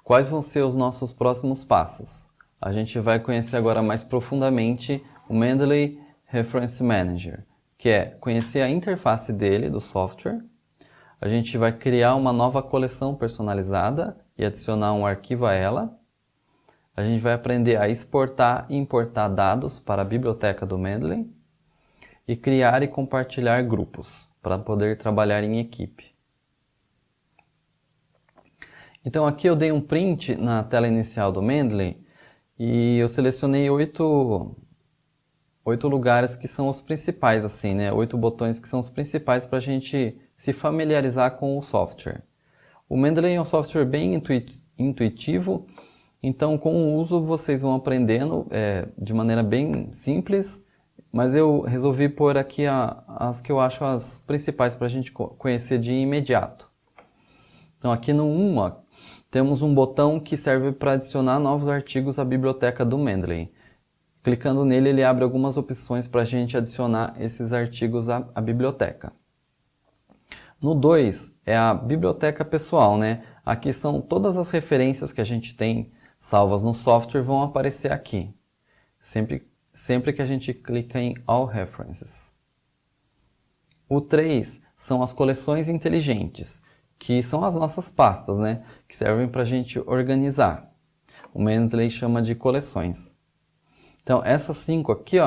quais vão ser os nossos próximos passos? A gente vai conhecer agora mais profundamente o Mendeley Reference Manager, que é conhecer a interface dele, do software. A gente vai criar uma nova coleção personalizada e adicionar um arquivo a ela. A gente vai aprender a exportar e importar dados para a biblioteca do Mendeley e criar e compartilhar grupos para poder trabalhar em equipe. Então aqui eu dei um print na tela inicial do Mendeley e eu selecionei 8 lugares que são os principais, assim, né? 8 botões que são os principais para a gente se familiarizar com o software. O Mendeley é um software bem intuitivo, então com o uso vocês vão aprendendo de maneira bem simples, mas eu resolvi pôr aqui as que eu acho as principais para a gente conhecer de imediato. Então aqui no 1, temos um botão que serve para adicionar novos artigos à biblioteca do Mendeley. Clicando nele, ele abre algumas opções para a gente adicionar esses artigos à biblioteca. No 2, é a biblioteca pessoal, né? Aqui são todas as referências que a gente tem salvas no software vão aparecer aqui, sempre que a gente clica em All References. O 3 são as coleções inteligentes, que são as nossas pastas, né? Que servem para a gente organizar. O Mendeley chama de coleções. Então, essas 5 aqui,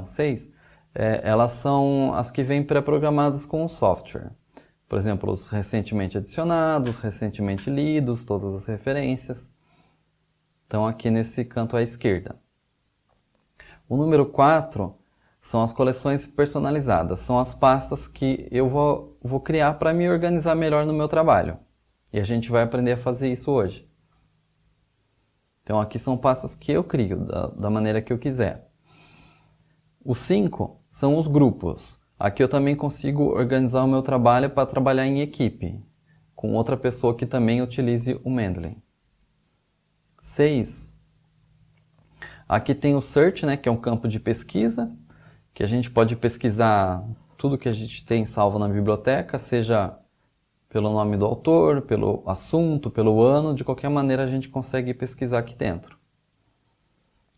6, elas são as que vêm pré-programadas com o software. Por exemplo, os recentemente adicionados, recentemente lidos, todas as referências. Então, aqui nesse canto à esquerda. O número 4 são as coleções personalizadas. São as pastas que eu vou criar para me organizar melhor no meu trabalho. E a gente vai aprender a fazer isso hoje. Então, aqui são pastas que eu crio, da maneira que eu quiser. Os 5 são os grupos. Aqui eu também consigo organizar o meu trabalho para trabalhar em equipe, com outra pessoa que também utilize o Mendeley. 6. Aqui tem o Search, né, que é um campo de pesquisa, que a gente pode pesquisar tudo que a gente tem salvo na biblioteca, seja pelo nome do autor, pelo assunto, pelo ano, de qualquer maneira a gente consegue pesquisar aqui dentro.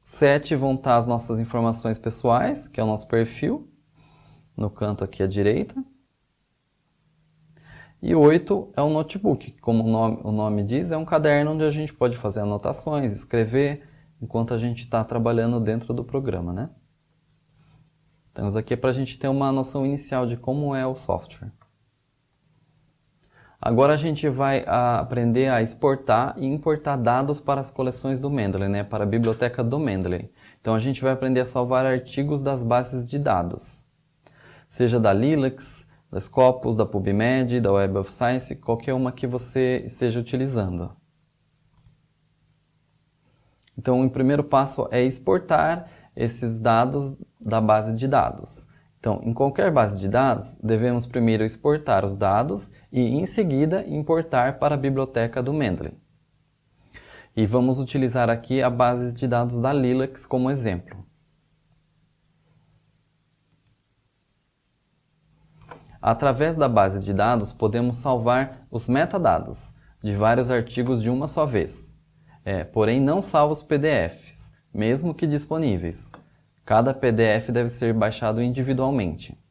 7 vão estar as nossas informações pessoais, que é o nosso perfil, no canto aqui à direita. E 8 é um notebook, que como o nome diz, é um caderno onde a gente pode fazer anotações, escrever, enquanto a gente está trabalhando dentro do programa, né? Então isso aqui é para a gente ter uma noção inicial de como é o software. Agora a gente vai aprender a exportar e importar dados para as coleções do Mendeley, né? Para a biblioteca do Mendeley. Então a gente vai aprender a salvar artigos das bases de dados. Seja da Lilacs, da Scopus, da PubMed, da Web of Science, qualquer uma que você esteja utilizando. Então o primeiro passo é exportar esses dados da base de dados. Então, em qualquer base de dados, devemos primeiro exportar os dados e, em seguida, importar para a biblioteca do Mendeley. E vamos utilizar aqui a base de dados da Lilacs como exemplo. Através da base de dados, podemos salvar os metadados de vários artigos de uma só vez. Porém, não salva os PDFs, mesmo que disponíveis. Cada PDF deve ser baixado individualmente.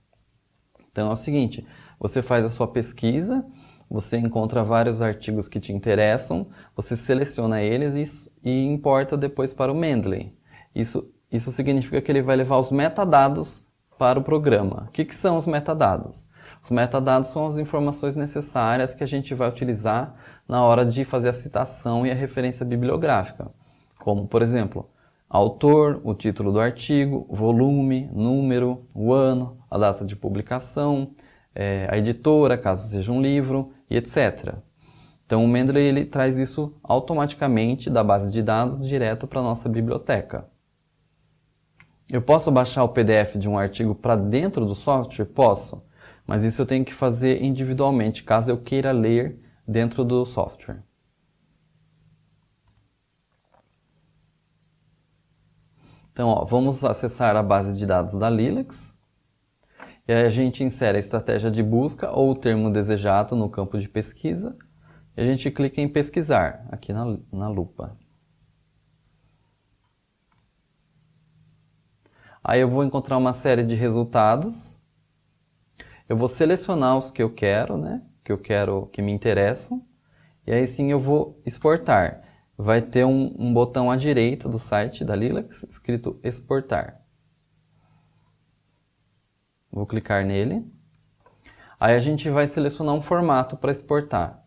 Então é o seguinte, você faz a sua pesquisa, você encontra vários artigos que te interessam, você seleciona eles e importa depois para o Mendeley. Isso significa que ele vai levar os metadados para o programa. O que são os metadados? Os metadados são as informações necessárias que a gente vai utilizar na hora de fazer a citação e a referência bibliográfica. Como, por exemplo, autor, o título do artigo, volume, número, o ano, a data de publicação, a editora, caso seja um livro, e etc. Então o Mendeley ele traz isso automaticamente da base de dados direto para a nossa biblioteca. Eu posso baixar o PDF de um artigo para dentro do software? Posso, mas isso eu tenho que fazer individualmente, caso eu queira ler dentro do software. Então, vamos acessar a base de dados da Lilacs. E aí a gente insere a estratégia de busca ou o termo desejado no campo de pesquisa. e a gente clica em pesquisar, aqui na lupa. Aí eu vou encontrar uma série de resultados. Eu vou selecionar os que eu quero, né? Que me interessam. E aí sim eu vou exportar. Vai ter um botão à direita do site da Lilacs escrito exportar. Vou clicar nele. Aí a gente vai selecionar um formato para exportar.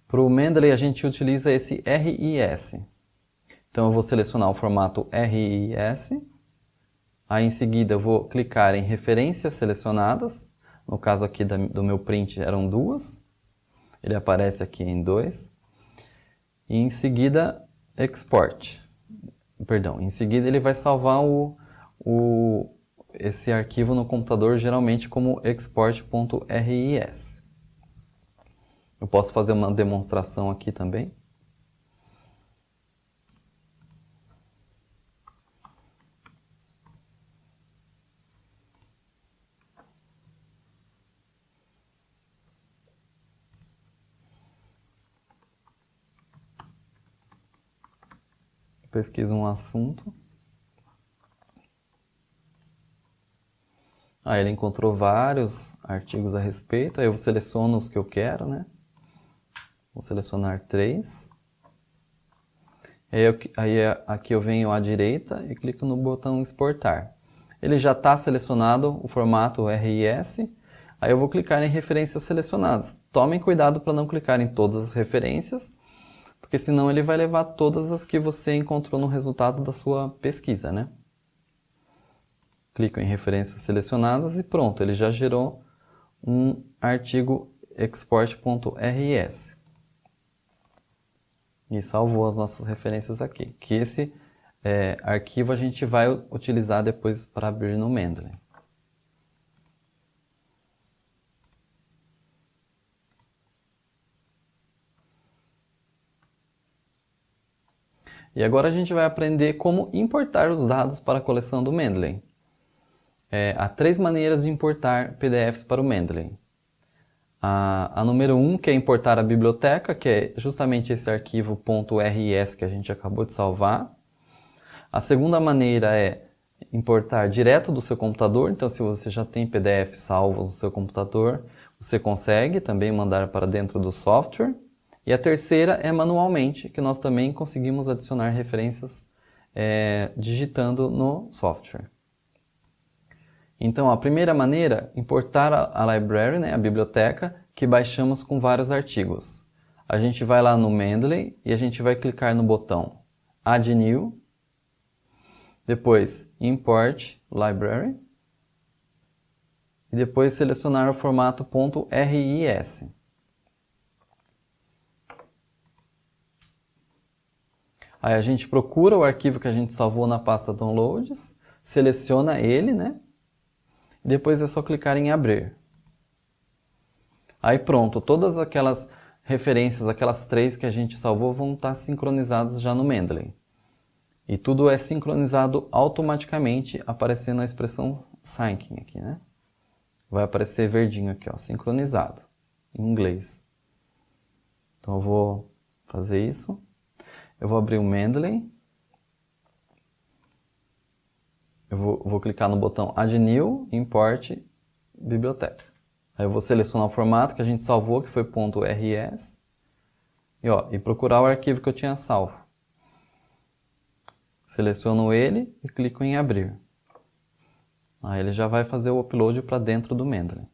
Para o Mendeley a gente utiliza esse RIS. Então eu vou selecionar o formato RIS. Aí em seguida eu vou clicar em referências selecionadas. No caso aqui do meu print eram 2. Ele aparece aqui em 2. E em seguida export. Perdão, em seguida ele vai salvar esse arquivo no computador geralmente como export.ris. Eu posso fazer uma demonstração aqui também. Pesquiso um assunto. Aí ele encontrou vários artigos a respeito. Aí eu seleciono os que eu quero, né? Vou selecionar 3. Aí aqui eu venho à direita e clico no botão exportar. Ele já está selecionado o formato RIS. Aí eu vou clicar em referências selecionadas. Tomem cuidado para não clicar em todas as referências, porque senão ele vai levar todas as que você encontrou no resultado da sua pesquisa, né? Clico em referências selecionadas e pronto, ele já gerou um artigo export.rs. E salvou as nossas referências aqui. Que esse arquivo a gente vai utilizar depois para abrir no Mendeley. E agora a gente vai aprender como importar os dados para a coleção do Mendeley. Há 3 maneiras de importar PDFs para o Mendeley. A número 1, que é importar a biblioteca, que é justamente esse arquivo .rs que a gente acabou de salvar. A segunda maneira é importar direto do seu computador. Então, se você já tem PDF salvos no seu computador, você consegue também mandar para dentro do software. E a terceira é manualmente, que nós também conseguimos adicionar referências digitando no software. Então, a primeira maneira, importar a library, né, a biblioteca, que baixamos com vários artigos. A gente vai lá no Mendeley e a gente vai clicar no botão Add New, depois Import Library, e depois selecionar o formato .ris. Aí a gente procura o arquivo que a gente salvou na pasta Downloads, seleciona ele, né? Depois é só clicar em abrir. Aí pronto, todas aquelas referências, aquelas 3 que a gente salvou vão estar sincronizadas já no Mendeley. E tudo é sincronizado automaticamente aparecendo a expressão syncing aqui, né? Vai aparecer verdinho aqui, ó, sincronizado, em inglês. Então eu vou fazer isso. Eu vou abrir o Mendeley. Eu vou clicar no botão Add New, Import Biblioteca. Aí eu vou selecionar o formato que a gente salvou, que foi .rs. E procurar o arquivo que eu tinha salvo. Seleciono ele e clico em abrir. Aí ele já vai fazer o upload para dentro do Mendeley.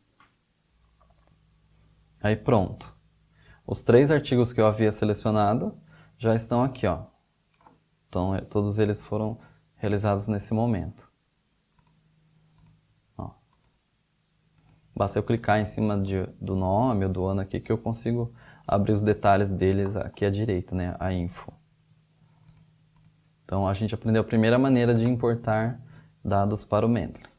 Aí pronto. Os 3 artigos que eu havia selecionado já estão aqui, ó. Então todos eles foram realizados nesse momento. Ó. Basta eu clicar em cima do nome ou do ano aqui que eu consigo abrir os detalhes deles aqui à direita, né? A info. Então a gente aprendeu a primeira maneira de importar dados para o Mendeley.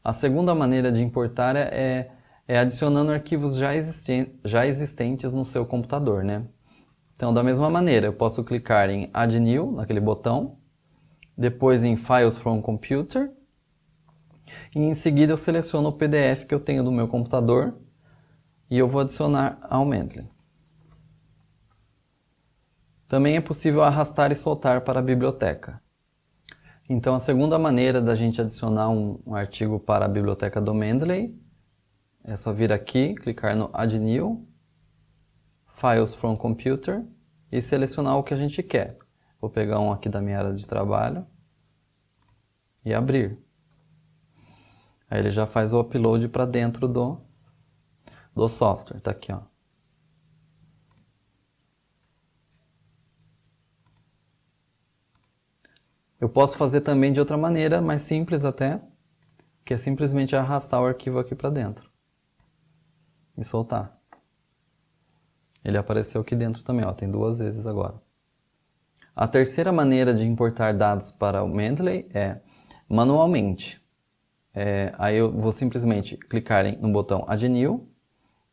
A segunda maneira de importar é adicionando arquivos já existentes no seu computador, né? Então, da mesma maneira, eu posso clicar em Add New, naquele botão. depois em Files from Computer, e em seguida eu seleciono o PDF que eu tenho do meu computador e eu vou adicionar ao Mendeley. Também é possível arrastar e soltar para a biblioteca. Então, a segunda maneira da gente adicionar um artigo para a biblioteca do Mendeley é só vir aqui, clicar no Add New, Files from Computer e selecionar o que a gente quer. Vou pegar um aqui da minha área de trabalho e abrir. Aí ele já faz o upload para dentro do software. Está aqui, ó. Eu posso fazer também de outra maneira, mais simples até, que é simplesmente arrastar o arquivo aqui para dentro e soltar. Ele apareceu aqui dentro também, ó, tem 2 vezes agora. A terceira maneira de importar dados para o Mendeley é manualmente. Aí eu vou simplesmente clicar no botão Add New,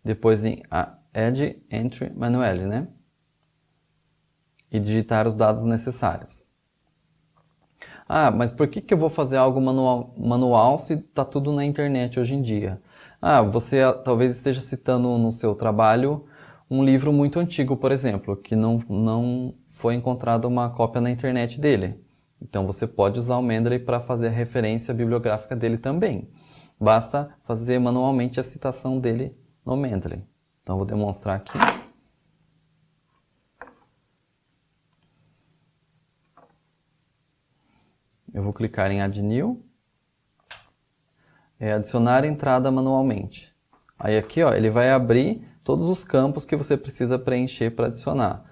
depois em Add Entry Manually, né? E digitar os dados necessários. Ah, mas por que eu vou fazer algo manual se está tudo na internet hoje em dia? Ah, você talvez esteja citando no seu trabalho um livro muito antigo, por exemplo, que não foi encontrada uma cópia na internet dele. Então você pode usar o Mendeley para fazer a referência bibliográfica dele também. Basta fazer manualmente a citação dele no Mendeley. Então eu vou demonstrar aqui. Eu vou clicar em Add New, adicionar entrada manualmente. Aí aqui, ó, ele vai abrir todos os campos que você precisa preencher para adicionar.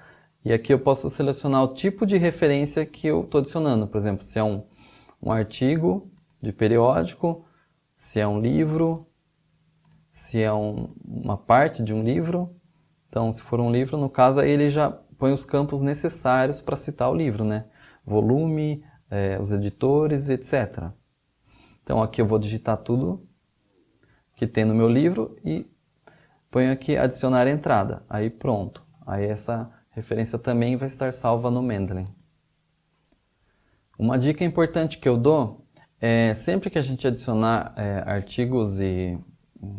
E aqui eu posso selecionar o tipo de referência que eu estou adicionando. Por exemplo, se é um artigo de periódico, se é um livro, se é uma parte de um livro. Então, se for um livro, no caso, aí ele já põe os campos necessários para citar o livro, né? Volume, os editores, etc. Então aqui eu vou digitar tudo que tem no meu livro e ponho aqui adicionar entrada. Aí pronto. Aí essa referência também vai estar salva no Mendeley. Uma dica importante que eu dou é sempre que a gente adicionar artigos e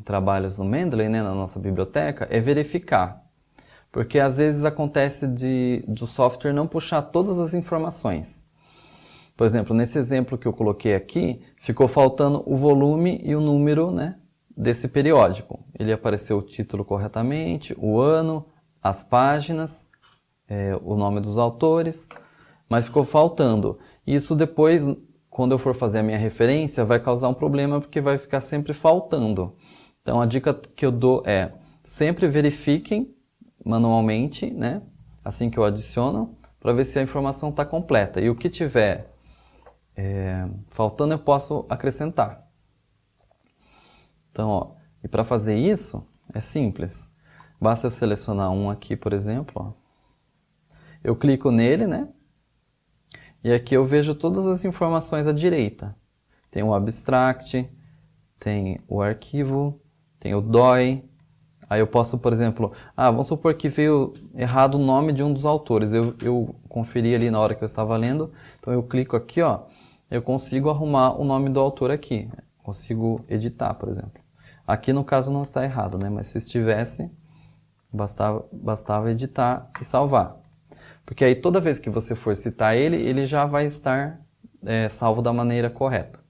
trabalhos no Mendeley, né, na nossa biblioteca, é verificar. Porque às vezes acontece do software não puxar todas as informações. Por exemplo, nesse exemplo que eu coloquei aqui, ficou faltando o volume e o número, né, desse periódico. Ele apareceu o título corretamente, o ano, as páginas, o nome dos autores, mas ficou faltando. Isso depois, quando eu for fazer a minha referência, vai causar um problema porque vai ficar sempre faltando. Então a dica que eu dou é, sempre verifiquem manualmente, né, assim que eu adiciono, para ver se a informação está completa. E o que tiver faltando eu posso acrescentar. Então, ó, e para fazer isso é simples. Basta eu selecionar um aqui, por exemplo. Ó. Eu clico nele, né? E aqui eu vejo todas as informações à direita. Tem o abstract, tem o arquivo, tem o DOI. Aí eu posso, por exemplo, vamos supor que veio errado o nome de um dos autores. Eu conferi ali na hora que eu estava lendo. Então eu clico aqui, ó. Eu consigo arrumar o nome do autor aqui. Consigo editar, por exemplo. Aqui no caso não está errado, né? Mas se estivesse, bastava editar e salvar. Porque aí toda vez que você for citar ele, ele já vai estar salvo da maneira correta.